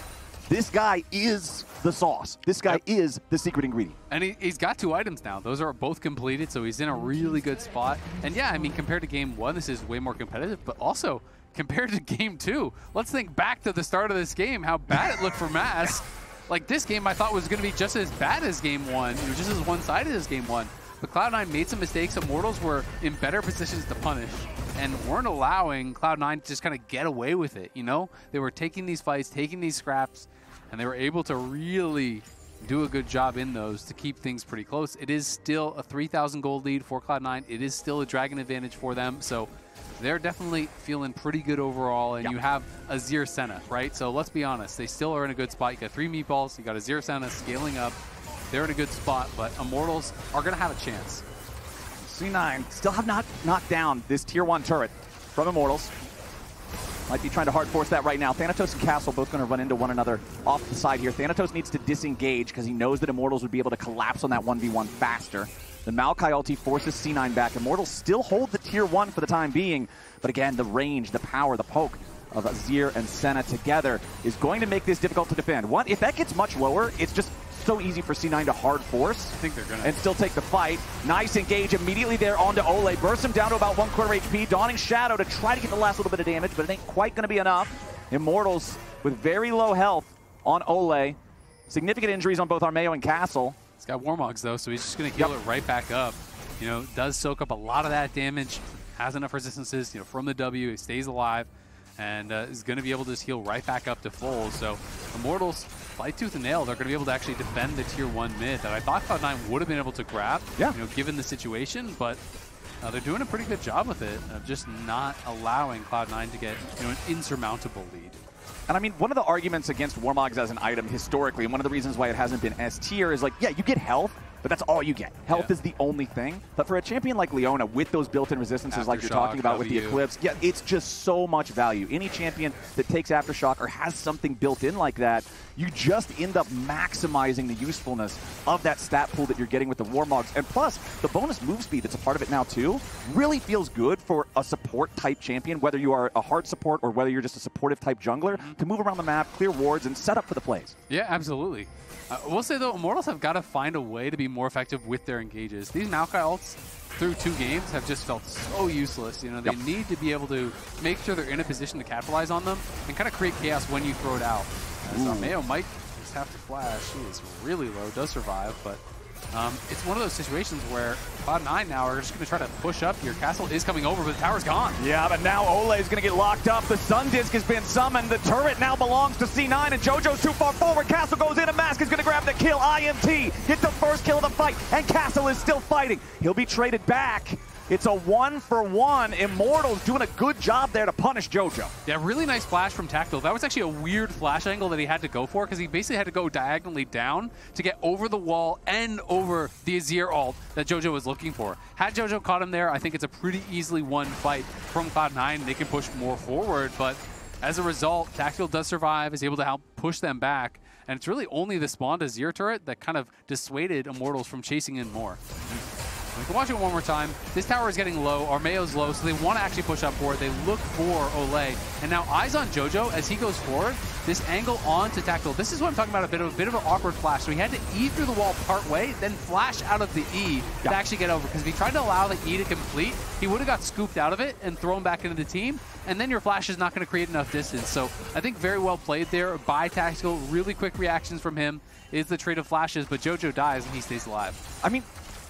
This guy is the sauce. This guy is the secret ingredient. And he's got 2 items now. Those are both completed, so he's in a really good spot. And yeah, I mean, compared to game 1, this is way more competitive, but also compared to game 2, let's think back to the start of this game, how bad it looked for Mass. Like, this game I thought was going to be just as bad as game 1, just as one-sided as game 1. But Cloud9 made some mistakes. Immortals were in better positions to punish and weren't allowing Cloud9 to just kind of get away with it, you know? They were taking these fights, taking these scraps, and they were able to really do a good job in those to keep things pretty close. It is still a 3,000 gold lead for Cloud9. It is still a Dragon advantage for them, so they're definitely feeling pretty good overall, and you have Azir Senna, right? So let's be honest, they still are in a good spot. You got 3 meatballs, you got Azir Senna scaling up. They're in a good spot, but Immortals are going to have a chance. C9 still have not knocked down this tier 1 turret from Immortals. Might be trying to hard force that right now. Thanatos and Castle both going to run into one another off the side here. Thanatos needs to disengage because he knows that Immortals would be able to collapse on that 1v1 faster. The Maokai ulti forces C9 back. Immortals still hold the tier 1 for the time being, but again, the range, the power, the poke of Azir and Senna together is going to make this difficult to defend. If that gets much lower, it's just so easy for C9 to hard force. I think they're gonna. And still take the fight. Nice engage immediately there onto Olleh. Bursts him down to about 1/4 HP. Dawning Shadow to try to get the last little bit of damage, but it ain't quite going to be enough. Immortals with very low health on Olleh. Significant injuries on both Armao and Castle. He's got Warmogs though, so he's just going to heal it right back up. You know, does soak up a lot of that damage. Has enough resistances, you know, from the W. He stays alive. And is going to be able to just heal right back up to full. So Immortals, fight tooth and nail, they're going to be able to actually defend the tier 1 mid that I thought Cloud9 would have been able to grab, you know, given the situation. But they're doing a pretty good job with it, of just not allowing Cloud9 to get, you know, an insurmountable lead. And I mean, one of the arguments against Warmogs as an item historically, and one of the reasons why it hasn't been S tier is like, yeah, you get health, but that's all you get. Health is the only thing. But for a champion like Leona, with those built-in resistances like you're talking about with the Eclipse, yeah, it's just so much value. Any champion that takes Aftershock or has something built in like that, you just end up maximizing the usefulness of that stat pool that you're getting with the Warmogs. And plus, the bonus move speed that's a part of it now too, really feels good for a support-type champion, whether you are a hard support or whether you're just a supportive-type jungler, to move around the map, clear wards, and set up for the plays. Yeah, absolutely. We'll say, though, Immortals have got to find a way to be more effective with their engages. These Maokai ults through 2 games have just felt so useless. You know, they need to be able to make sure they're in a position to capitalize on them and kind of create chaos when you throw it out. As Armao might just have to flash. He is really low, does survive, but it's one of those situations where Cloud9 now are just going to try to push up here. Castle is coming over, but the tower's gone. Yeah, but now Olleh is going to get locked up. The Sun Disc has been summoned. The turret now belongs to C9, and JoJo's too far forward. Castle goes in, and Mask is going to grab the kill. IMT gets the first kill of the fight, and Castle is still fighting. He'll be traded back. It's a 1-for-1. Immortals doing a good job there to punish JoJo. Yeah, really nice flash from Tactical. That was actually a weird flash angle that he had to go for because he basically had to go diagonally down to get over the wall and over the Azir ult that JoJo was looking for. Had JoJo caught him there, I think it's a pretty easily won fight from Cloud9. They can push more forward, but as a result, Tactical does survive, is able to help push them back, and it's really only the spawned Azir turret that kind of dissuaded Immortals from chasing in more. We can watch it one more time. This tower is getting low. Armao's low, so they want to actually push up forward. They look for Olleh. And now eyes on JoJo as he goes forward. This angle on to Tactical. This is what I'm talking about, a bit of an awkward flash. So he had to E through the wall part way, then flash out of the E to actually get over. Because if he tried to allow the E to complete, he would have got scooped out of it and thrown back into the team. And then your flash is not going to create enough distance. So I think very well played there by Tactical. Really quick reactions from him is the trade of flashes, but JoJo dies and he stays alive. I mean,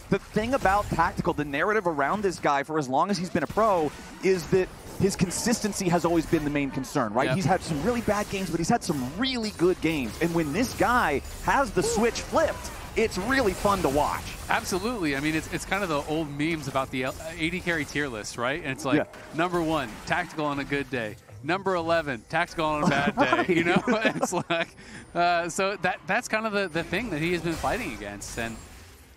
the thing about Tactical, the narrative around this guy for as long as he's been a pro, is that his consistency has always been the main concern, right? Yep. He's had some really bad games, but he's had some really good games. And when this guy has the switch flipped, it's really fun to watch. Absolutely. I mean, it's kind of the old memes about the AD carry tier list, right? And it's like, number 1, Tactical on a good day. Number 11, Tactical on a bad day. Right. You know, it's like, so that's kind of the thing that he has been fighting against. And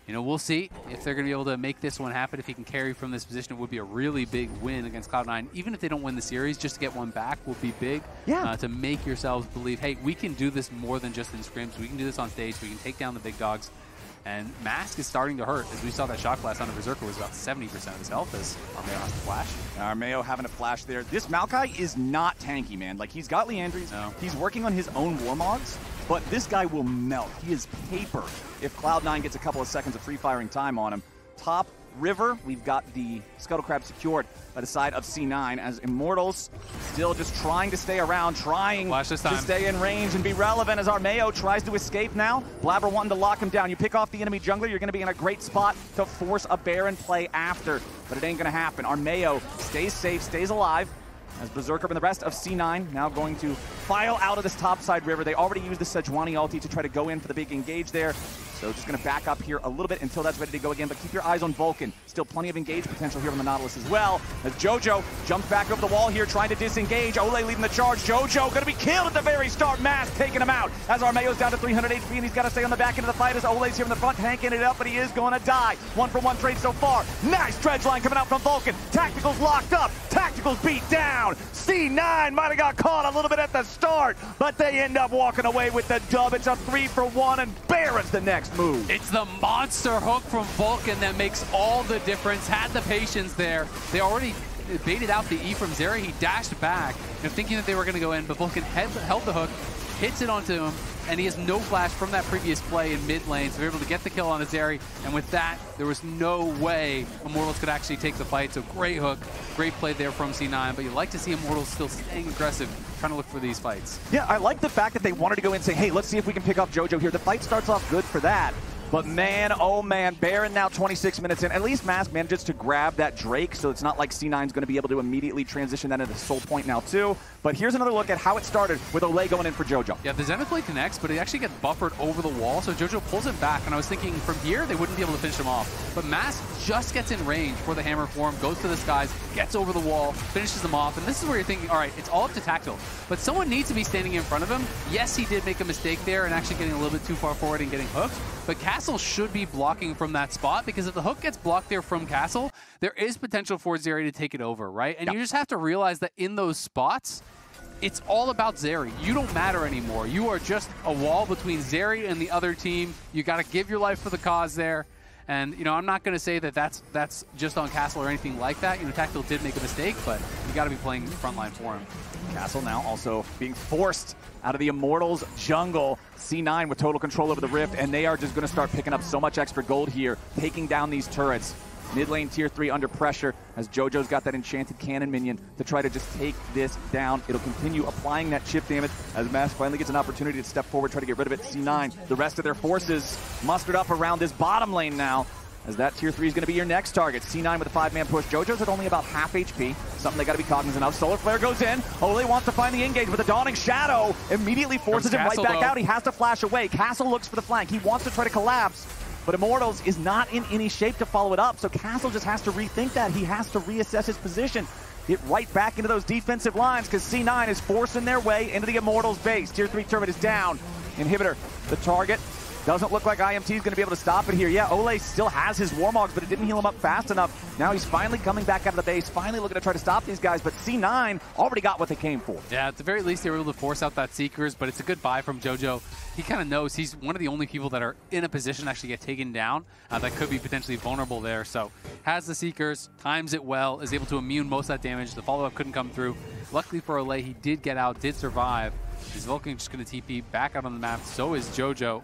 you know, we'll see if they're going to be able to make this one happen. If he can carry from this position, it would be a really big win against Cloud9. Even if they don't win the series, just to get one back will be big. Yeah. To make yourselves believe, hey, we can do this more than just in scrims. We can do this on stage. We can take down the big dogs. And Mask is starting to hurt. As we saw, that shot blast on the Berserker was about 70% of his health as Armao has to flash. Armao having a flash there. This Maokai is not tanky, man. Like, he's got Leandries. No. He's working on his own Warmogs, but this guy will melt. He is paper if Cloud9 gets a couple of seconds of free firing time on him. Top river, we've got the Scuttle Crab secured by the side of C9 as Immortals still just trying to stay around, trying to stay in range and be relevant as Armao tries to escape now. Blaber wanting to lock him down. You pick off the enemy jungler, you're going to be in a great spot to force a Baron play after, but it ain't going to happen. Armao stays safe, stays alive, as Berserker and the rest of C9 now going to file out of this topside river. They already used the Sejuani ulti to try to go in for the big engage there. So just going to back up here a little bit until that's ready to go again, but keep your eyes on VULCAN. Still plenty of engage potential here on the Nautilus as well, as JoJo jumps back over the wall here trying to disengage. Olleh leading the charge. JoJo going to be killed at the very start. Mask taking him out as Armao's down to 300 HP, and he's got to stay on the back end of the fight as Olleh's here in the front, tanking it up, but he is going to die. 1-for-1 trade so far. Nice dredge line coming out from VULCAN. Tactical's locked up. Tactical's beat down. C9 might have got caught a little bit at the start, but they end up walking away with the dub. It's a 3-for-1, and Baron's the next move. It's the monster hook from VULCAN that makes all the difference. Had the patience there. They already baited out the E from Zeri. He dashed back, thinking that they were going to go in, but VULCAN held the hook, hits it onto him, and he has no flash from that previous play in mid lane, so they're able to get the kill on Azeri, and with that, there was no way Immortals could actually take the fight, so great hook, great play there from C9, but you like to see Immortals still staying aggressive, trying to look for these fights. Yeah, I like the fact that they wanted to go in and say, hey, let's see if we can pick up JoJo here. The fight starts off good for that. But man, oh man, Baron now 26 minutes in. At least Mask manages to grab that Drake, so it's not like C9's going to be able to immediately transition that into Soul Point now too. But here's another look at how it started with Olleh going in for JoJo. Yeah, the Zenith Blade connects, but it actually gets buffered over the wall, so JoJo pulls it back, and I was thinking from here they wouldn't be able to finish him off. But Mask just gets in range for the hammer form, goes to the skies, gets over the wall, finishes him off, and this is where you're thinking, all right, it's all up to Tactical. But someone needs to be standing in front of him. Yes, he did make a mistake there and actually getting a little bit too far forward and getting hooked, but Castle should be blocking from that spot, because if the hook gets blocked there from Castle, there is potential for Zeri to take it over, right? And you just have to realize that in those spots, it's all about Zeri. You don't matter anymore. You are just a wall between Zeri and the other team. You got to give your life for the cause there. And, you know, I'm not going to say that that's just on Castle or anything like that. You know, Tactical did make a mistake, but you got to be playing frontline for him. Castle now also being forced out of the Immortals jungle. C9 with total control over the Rift, and they are just going to start picking up so much extra gold here, taking down these turrets. Mid lane tier 3 under pressure as JoJo's got that enchanted cannon minion to try to just take this down. It'll continue applying that chip damage as Mask finally gets an opportunity to step forward, try to get rid of it. C9, the rest of their forces mustered up around this bottom lane now, as that tier 3 is going to be your next target. C9 with a 5-man push. JoJo's at only about half HP, something they got to be cognizant of. Solar Flare goes in. Olleh wants to find the engage, but the Dawning Shadow immediately forces him right back out. He has to flash away. Castle looks for the flank. He wants to try to collapse, but Immortals is not in any shape to follow it up, so Castle just has to rethink that. He has to reassess his position. Get right back into those defensive lines because C9 is forcing their way into the Immortals base. Tier 3 turret is down. Inhibitor, the target. Doesn't look like IMT is going to be able to stop it here. Yeah, Olleh still has his Warmogs, but it didn't heal him up fast enough. Now he's finally coming back out of the base, finally looking to try to stop these guys, but C9 already got what they came for. Yeah, at the very least, they were able to force out that Seekers, but it's a good buy from JoJo. He kind of knows he's one of the only people that are in a position to actually get taken down that could be potentially vulnerable there. So has the Seekers, times it well, is able to immune most of that damage. The follow-up couldn't come through. Luckily for Olleh, he did get out, did survive. Is VULCAN just going to TP back out on the map? So is JoJo.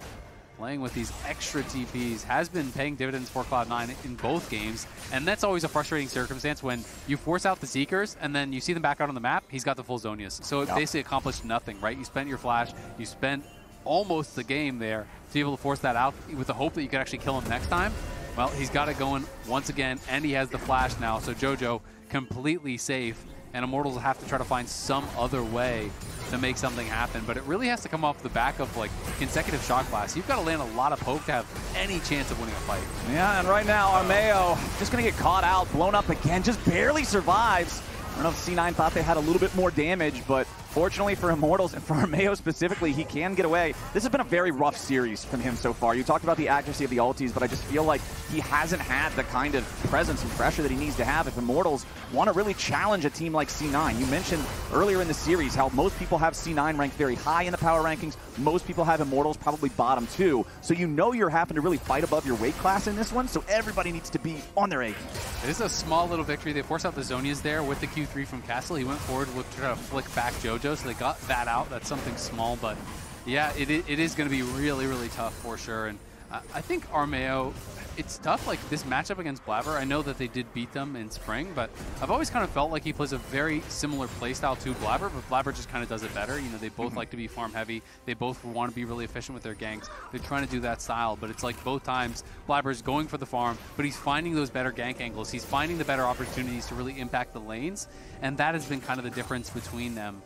Playing with these extra TPs has been paying dividends for Cloud9 in both games, and that's always a frustrating circumstance when you force out the Seekers and then you see them back out on the map. He's got the full Zonias, so it basically accomplished nothing, right? You spent your flash, you spent almost the game there to be able to force that out with the hope that you could actually kill him next time. Well, he's got it going once again, and he has the flash now, so JoJo completely safe, and Immortals will have to try to find some other way to make something happen, but it really has to come off the back of like consecutive shot blasts. You've got to land a lot of poke to have any chance of winning a fight. Yeah, and right now Armao just going to get caught out, blown up again, just barely survives. I don't know if C9 thought they had a little bit more damage, but fortunately for Immortals and for Armao specifically, he can get away. This has been a very rough series from him so far. You talked about the accuracy of the ultis, but I just feel like he hasn't had the kind of presence and pressure that he needs to have if Immortals want to really challenge a team like C9. You mentioned earlier in the series how most people have C9 ranked very high in the power rankings. Most people have Immortals probably bottom 2. So you know you're having to really fight above your weight class in this one, so everybody needs to be on their A. It is a small little victory. They forced out the Zonias there with the Q3 from Castle. He went forward to try to flick back JoJo, so they got that out. That's something small, but yeah, it is going to be really, really tough for sure. And I think Armao, it's tough, like this matchup against Blaber. I know that they did beat them in spring, but I've always kind of felt like he plays a very similar playstyle to Blaber, but Blaber just kind of does it better. You know, they both like to be farm heavy. They both want to be really efficient with their ganks. They're trying to do that style, but it's like both times Blaber's going for the farm, but he's finding those better gank angles. He's finding the better opportunities to really impact the lanes, and that has been kind of the difference between them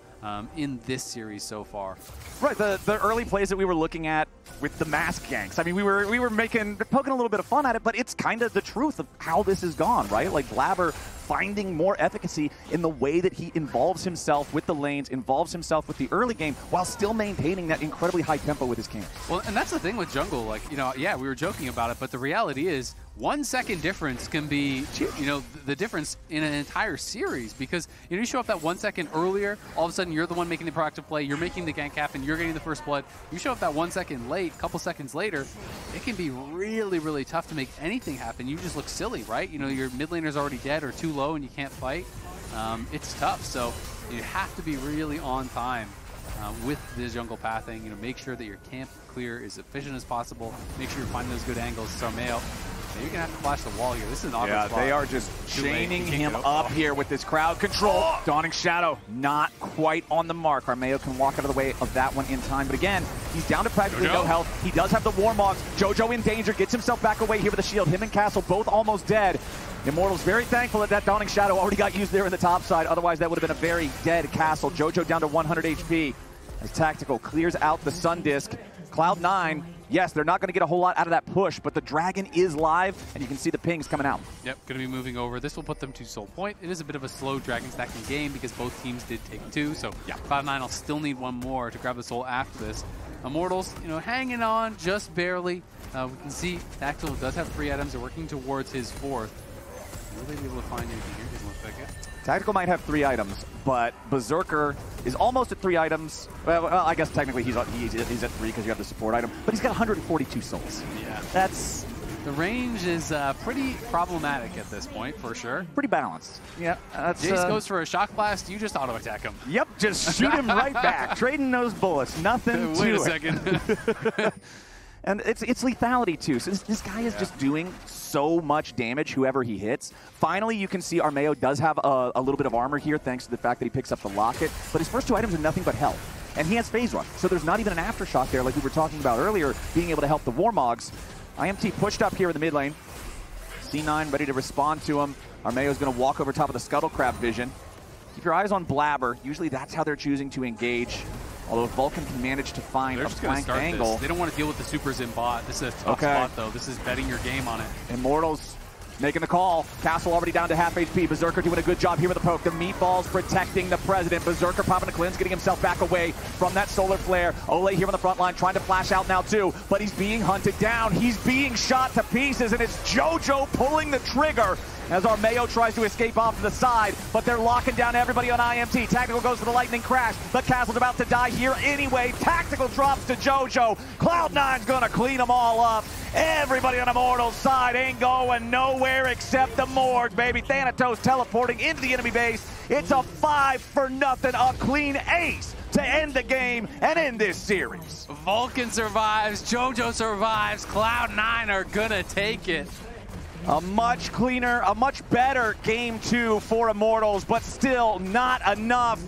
in this series so far. Right, the early plays that we were looking at with the mask ganks. I mean, we were poking a little bit of fun at it, but it's kind of the truth of how this has gone, right? Like Blaber finding more efficacy in the way that he involves himself with the lanes, involves himself with the early game, while still maintaining that incredibly high tempo with his camps. Well, and that's the thing with jungle, like, you know, yeah, we were joking about it, but the reality is 1 second difference can be, you know, the difference in an entire series, because, you know, you show up that 1 second earlier, all of a sudden you're the one making the proactive play, you're making the gank happen, you're getting the first blood. You show up that 1 second late, a couple seconds later, it can be really, really tough to make anything happen. You just look silly, right? You know, your mid laner's already dead or too low and you can't fight. It's tough, so you have to be really on time with the jungle pathing. You know, make sure that your camp clear is efficient as possible. Make sure you're finding those good angles. So Armao, you're gonna have to flash the wall here. This is an obvious spot. They are just chaining him up here with this crowd control. Dawning Shadow not quite on the mark. Armao can walk out of the way of that one in time, but again, he's down to practically no health. He does have the Warmogs. JoJo in danger, gets himself back away here with a shield. Him and Castle both almost dead. Immortals very thankful that that Dawning Shadow already got used there in the top side. Otherwise, that would have been a very dead Castle. JoJo down to 100 HP as Tactical clears out the Sun Disc. Cloud9, yes, they're not going to get a whole lot out of that push, but the Dragon is live, and you can see the pings coming out. Yep, going to be moving over. This will put them to Soul Point. It is a bit of a slow Dragon stacking game because both teams did take 2, so yeah, Cloud9 will still need 1 more to grab the Soul after this. Immortals, you know, hanging on just barely. We can see Tactical does have 3 items. They're working towards his 4th. Will they be able to find anything here? Doesn't look like it. Tactical might have 3 items, but Berserker is almost at 3 items. Well, I guess technically he's at 3 because you have the support item, but he's got 142 souls. Yeah. That's... The range is pretty problematic at this point, for sure. Pretty balanced. Yeah. That's, Jace goes for a shock blast, you just auto-attack him. Yep, just shoot him right back. Trading those bullets. Nothing to it. Wait a second. And it's lethality too. So this guy is just doing so much damage whoever he hits. Finally, you can see Armao does have a little bit of armor here thanks to the fact that he picks up the locket. But his first 2 items are nothing but health. And he has phase run. So there's not even an aftershock there like we were talking about earlier, being able to help the Warmogs. IMT pushed up here in the mid lane. C9 ready to respond to him. Armao's going to walk over top of the Scuttle Crab vision. Keep your eyes on Blaber. Usually that's how they're choosing to engage. Although if VULCAN can manage to find a flank angle. This. They don't want to deal with the supers in bot. This is a tough spot, though. This is betting your game on it. Immortals making the call. Castle already down to half HP. Berserker doing a good job here with the poke. The meatballs protecting the president. Berserker popping a cleanse, getting himself back away from that solar flare. Olleh here on the front line trying to flash out now too, but he's being hunted down. He's being shot to pieces, and it's JoJo pulling the trigger as Armao tries to escape off to the side, but they're locking down everybody on IMT. Tactical goes for the lightning crash, but Castle's about to die here anyway. Tactical drops to JoJo. Cloud9's gonna clean them all up. Everybody on Immortal's side ain't going nowhere except the Morgue, baby. Thanatos teleporting into the enemy base. It's a 5-0, a clean ace to end the game and end this series. VULCAN survives, JoJo survives, Cloud9 are gonna take it. A much cleaner, a much better game 2 for Immortals, but still not enough.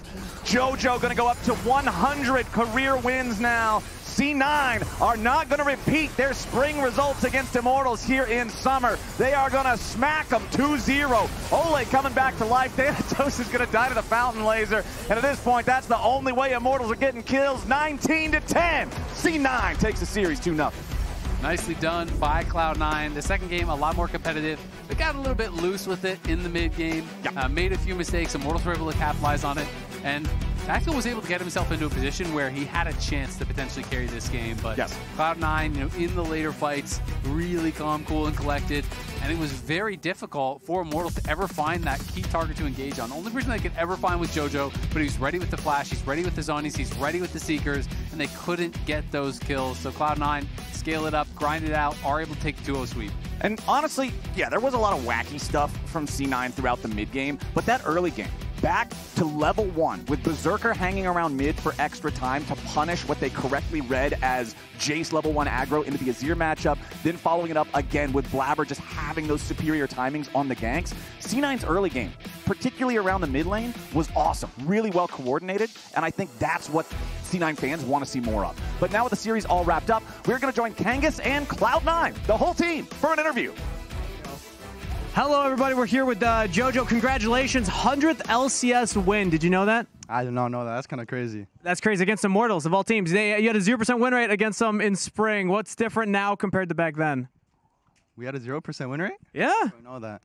JoJo gonna go up to 100 career wins now. C9 are not gonna repeat their spring results against Immortals here in summer. They are gonna smack them 2-0. Olleh coming back to life. Thanatos is gonna die to the fountain laser. And at this point, that's the only way Immortals are getting kills. 19-10. C9 takes the series 2-0. Nicely done by Cloud9. The second game, a lot more competitive. They got a little bit loose with it in the mid game. Made a few mistakes. Immortals were able to capitalize on it. And Tactical was able to get himself into a position where he had a chance to potentially carry this game. But Cloud9, in the later fights, really calm, cool, and collected. And it was very difficult for Immortals to ever find that key target to engage on. The only person they could ever find was JoJo, but he's ready with the flash, he's ready with the zonies, he's ready with the seekers, and they couldn't get those kills. So Cloud9, scale it up, grind it out, are able to take the 2-0 sweep. And honestly, yeah, there was a lot of wacky stuff from C9 throughout the mid game, but that early game, back to level 1 with Berserker hanging around mid for extra time to punish what they correctly read as Jace level 1 aggro into the Azir matchup, then following it up again with Blaber just having those superior timings on the ganks. C9's early game, particularly around the mid lane, was awesome, really well coordinated, and I think that's what C9 fans want to see more of. But now with the series all wrapped up, we're going to join Kangas and Cloud9, the whole team, for an interview. Hello, everybody. We're here with JoJo. Congratulations, 100th LCS win. Did you know that? I did not know that. That's kind of crazy. That's crazy. Against Immortals of all teams. You had a 0% win rate against them in spring. What's different now compared to back then? We had a 0% win rate? Yeah. I didn't know that.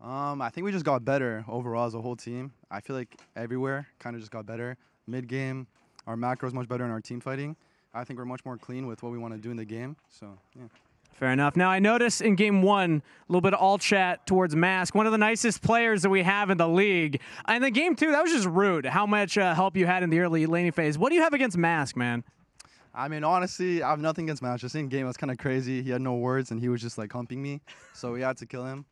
I think we just got better overall as a whole team. I feel like everywhere kind of just got better. Mid-game, our macro is much better in our team fighting. I think we're much more clean with what we want to do in the game. So, yeah. Fair enough. Now, I noticed in game 1, a little bit of all chat towards Mask, one of the nicest players that we have in the league. And then game 2, that was just rude, how much help you had in the early laning phase. What do you have against Mask, man? I mean, honestly, I have nothing against Mask. Just in game, it was kind of crazy. He had no words, and he was just, like, humping me. So we had to kill him.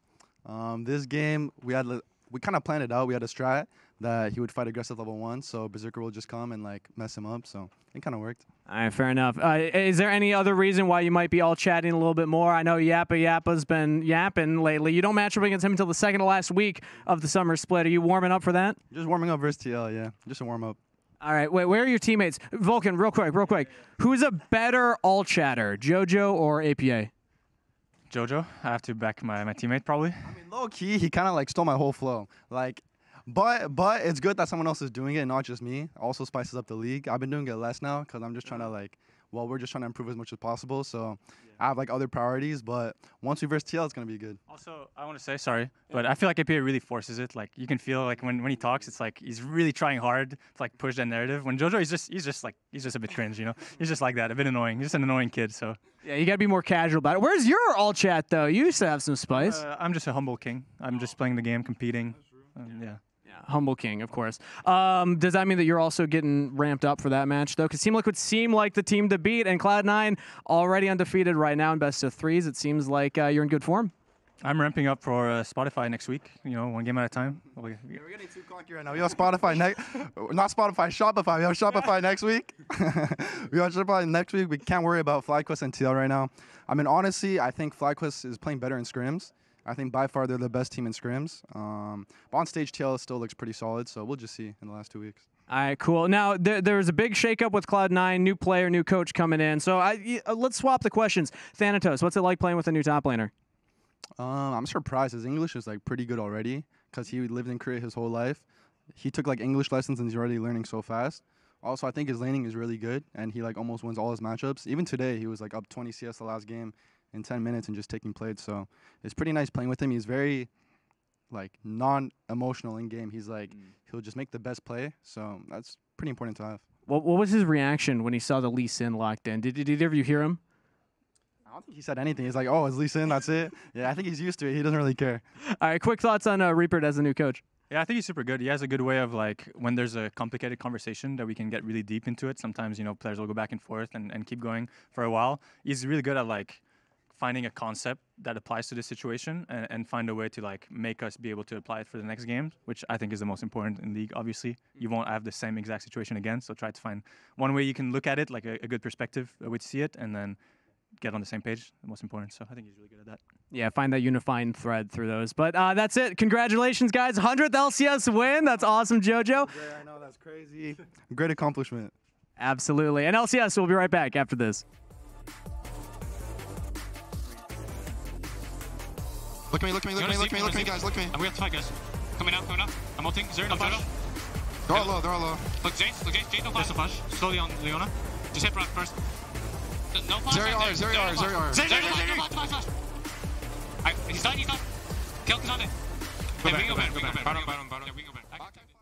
This game, we kind of planned it out. We had a strat that he would fight aggressive level 1, so Berserker will just come and, like, mess him up. So it kind of worked. All right, fair enough. Is there any other reason why you might be all chatting a little bit more? I know Yappa's been yapping lately. You don't match up against him until the second to last week of the summer split. Are you warming up for that? Just warming up versus TL, yeah. Just a warm-up. All right, wait, where are your teammates? VULCAN, real quick. Who's a better all chatter, JoJo or APA? JoJo. I have to back my teammate, probably. I mean, low-key, he kind of, like, stole my whole flow. Like, but it's good that someone else is doing it, not just me. Also spices up the league. I've been doing it less now because I'm just trying to, like, well, we're just trying to improve as much as possible. So I have, like, other priorities. But once we verse TL, it's going to be good. Also, I want to say, sorry, but I feel like APA really forces it. Like, you can feel, like, when he talks, it's like he's really trying hard to, like, push that narrative. When JoJo, he's just a bit cringe, you know? He's just like that, a bit annoying. He's just an annoying kid, so. Yeah, you got to be more casual about it. Where's your all chat, though? You used to have some spice. I'm just a humble king. I'm just playing the game, competing. Yeah. Humble king, of course. Does that mean that you're also getting ramped up for that match, though? Because Team Liquid seem like the team to beat, and Cloud9 already undefeated right now in best of 3s. It seems like you're in good form. I'm ramping up for Spotify next week. You know, one game at a time. We're getting too cocky right now. We have Spotify not Spotify, Shopify. We have Shopify next week. We have Shopify next week. We can't worry about FlyQuest and TL right now. I mean, honestly, I think FlyQuest is playing better in scrims. I think by far they're the best team in scrims. But on stage, TL still looks pretty solid. So we'll just see in the last 2 weeks. All right, cool. Now, there's a big shakeup with Cloud9, new player, new coach coming in. So let's swap the questions. Thanatos, what's it like playing with a new top laner? I'm surprised. His English is like pretty good already because he lived in Korea his whole life. He took like English lessons and he's already learning so fast. Also, I think his laning is really good and he like almost wins all his matchups. Even today, he was like up 20 CS the last game in 10 minutes and just taking plays. So it's pretty nice playing with him. He's very like non-emotional in game. He's like he'll just make the best play. So that's pretty important to have. What was his reaction when he saw the Lee Sin locked in? Did either of you hear him? I don't think he said anything. He's like, oh, it's Lee Sin, that's it. Yeah, I think he's used to it. He doesn't really care. All right, quick thoughts on Reaper as a new coach. Yeah, I think he's super good. He has a good way of like when there's a complicated conversation that we can get really deep into it. Sometimes, you know, players will go back and forth and keep going for a while. He's really good at like finding a concept that applies to this situation and find a way to like make us be able to apply it for the next game, which I think is the most important in League, obviously. You won't have the same exact situation again, so try to find one way you can look at it, like a good perspective, a way to see it, and then get on the same page, the most important. So I think he's really good at that. Yeah, find that unifying thread through those. But that's it. Congratulations, guys. 100th LCS win. That's awesome, JoJo. I know, that's crazy. Great accomplishment. Absolutely. And LCS, we'll be right back after this. Look at me, guys, look at me. And we have to fight, guys. Coming out. I'm ulting. Zero, no flash. They're all low. Look, Jace, no flash. There's a flash. Slowly on Leona. Just hit front first. No flash. Zero R. Flash. He's done. Kill Kazane. Go back.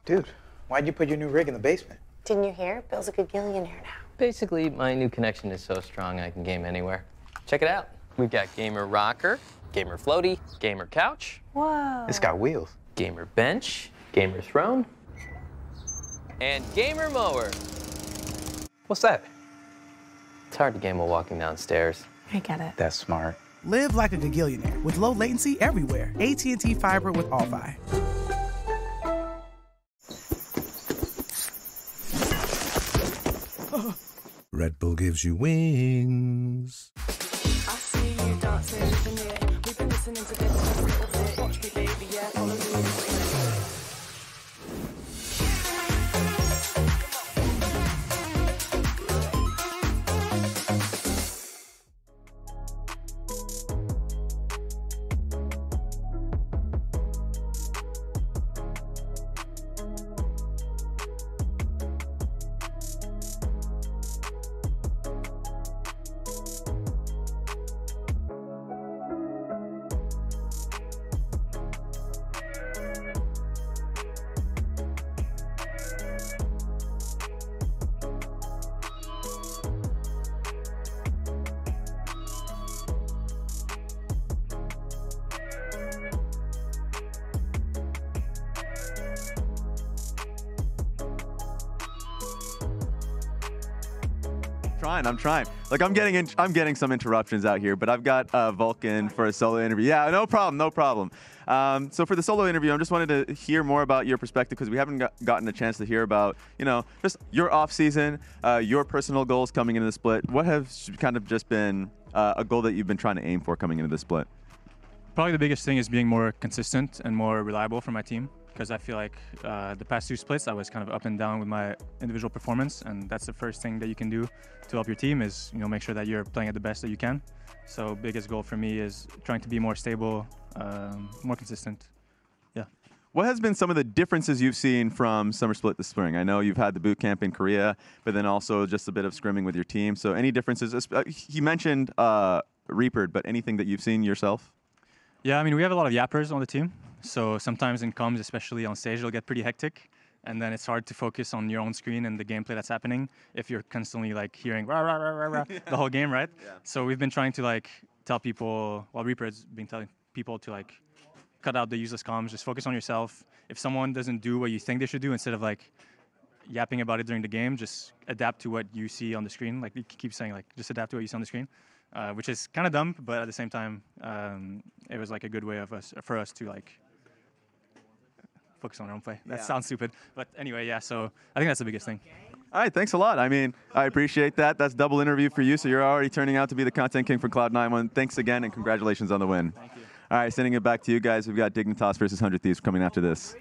Dude, why'd you put your new rig in the basement? Didn't you hear? Bill's a good gillionaire now. Basically, my new connection is so strong I can game anywhere. Check it out. We've got Gamer Rocker, Gamer Floaty, Gamer Couch. Whoa. It's got wheels. Gamer Bench, Gamer Throne, and Gamer Mower. What's that? It's hard to game while walking downstairs. I get it. That's smart. Live like a gagillionaire with low latency everywhere. AT&T Fiber with All-Fi. Red Bull gives you wings. I see you dancing in it. We've been listening to this for a little bit. Watch me, baby, yeah, follow me. I'm trying. Like I'm getting some interruptions out here, but I've got VULCAN for a solo interview. Yeah, no problem. So for the solo interview, I just wanted to hear more about your perspective because we haven't gotten a chance to hear about, just your off season, your personal goals coming into the split. What has kind of just been a goal that you've been trying to aim for coming into the split? Probably the biggest thing is being more consistent and more reliable for my team. Because I feel like the past 2 splits, I was kind of up and down with my individual performance, and that's the first thing that you can do to help your team is, make sure that you're playing at the best that you can. So biggest goal for me is trying to be more stable, more consistent. Yeah. What has been some of the differences you've seen from Summer Split this spring? I know you've had the boot camp in Korea, but then also just a bit of scrimming with your team. So any differences? He mentioned Reaper, but anything that you've seen yourself? Yeah, I mean, we have a lot of yappers on the team. So sometimes in comms, especially on stage, it'll get pretty hectic. And then it's hard to focus on your own screen and the gameplay that's happening if you're constantly like hearing rah, rah, rah, rah, rah, the whole game, right? Yeah. So we've been trying to like tell people, Reaper has been telling people to like cut out the useless comms, just focus on yourself. If someone doesn't do what you think they should do, instead of like, yapping about it during the game. Just adapt to what you see on the screen. Like you keep saying, like just adapt to what you see on the screen, which is kind of dumb, but at the same time, it was like a good way for us to like focus on our own play. That sounds stupid, but anyway, yeah. So I think that's the biggest thing. All right, thanks a lot. I mean, I appreciate that. That's double interview for you, so you're already turning out to be the content king for Cloud9. Thanks again, and congratulations on the win. Thank you. All right, sending it back to you guys. We've got Dignitas versus 100 Thieves coming after this.